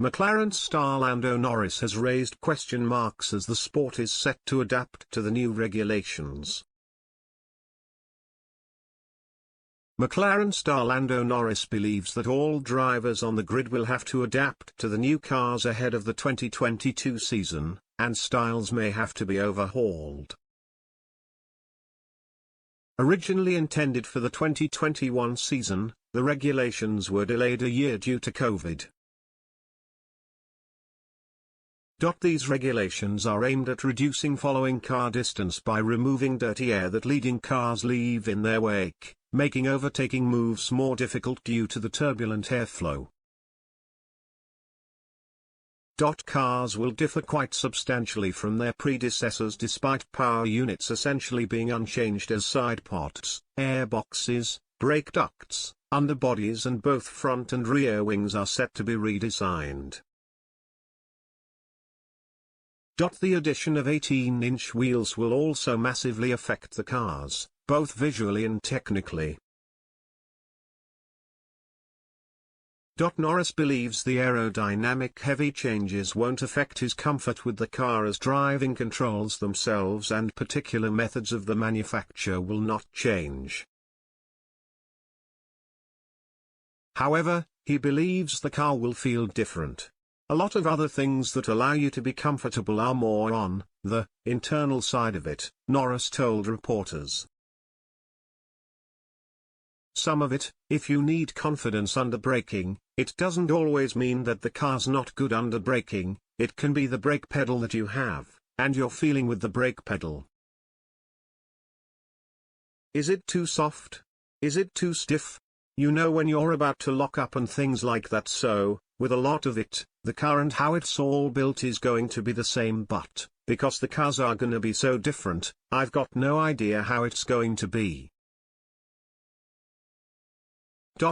McLaren star Lando Norris has raised question marks as the sport is set to adapt to the new regulations. McLaren star Lando Norris believes that all drivers on the grid will have to adapt to the new cars ahead of the 2022 season, and styles may have to be overhauled. Originally intended for the 2021 season, the regulations were delayed a year due to COVID. These regulations are aimed at reducing following car distance by removing dirty air that leading cars leave in their wake, making overtaking moves more difficult due to the turbulent airflow. Cars will differ quite substantially from their predecessors despite power units essentially being unchanged as side pods, airboxes, brake ducts, underbodies and both front and rear wings are set to be redesigned. The addition of 18-inch wheels will also massively affect the cars, both visually and technically. Norris believes the aerodynamic heavy changes won't affect his comfort with the car as driving controls themselves and particular methods of the manufacture will not change. However, he believes the car will feel different. A lot of other things that allow you to be comfortable are more on the internal side of it, Norris told reporters. Some of it, if you need confidence under braking, it doesn't always mean that the car's not good under braking, it can be the brake pedal that you have, and your feeling with the brake pedal. Is it too soft? Is it too stiff? You know when you're about to lock up and things like that, so, with a lot of it, the car and how it's all built is going to be the same, but, because the cars are gonna be so different, I've got no idea how it's going to be.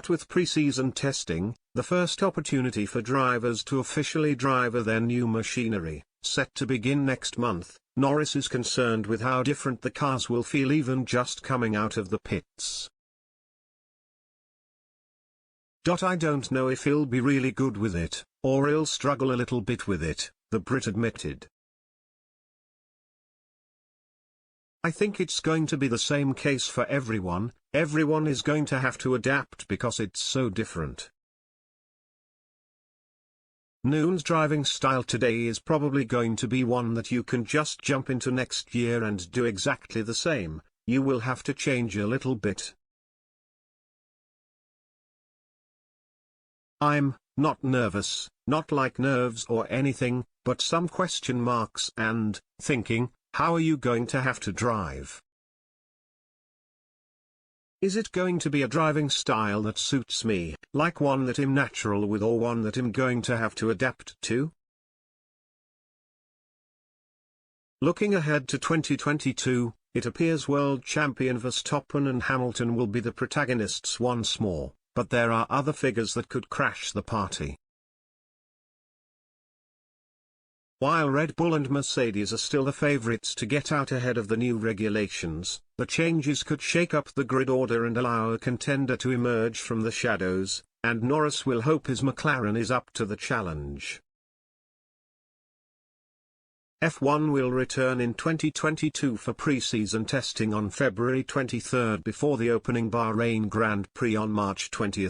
With pre-season testing, the first opportunity for drivers to officially drive their new machinery, set to begin next month, Norris is concerned with how different the cars will feel even just coming out of the pits. I don't know if he'll be really good with it, or he'll struggle a little bit with it, the Brit admitted. I think it's going to be the same case for everyone is going to have to adapt because it's so different. Noon's driving style today is probably going to be one that you can just jump into next year and do exactly the same, you will have to change a little bit. I'm not nervous, not like nerves or anything, but some question marks and thinking, how are you going to have to drive? Is it going to be a driving style that suits me, like one that I'm natural with or one that I'm going to have to adapt to? Looking ahead to 2022, it appears world champion Verstappen and Hamilton will be the protagonists once more. But there are other figures that could crash the party. While Red Bull and Mercedes are still the favorites to get out ahead of the new regulations, the changes could shake up the grid order and allow a contender to emerge from the shadows, and Norris will hope his McLaren is up to the challenge. F1 will return in 2022 for pre-season testing on February 23 before the opening Bahrain Grand Prix on March 20.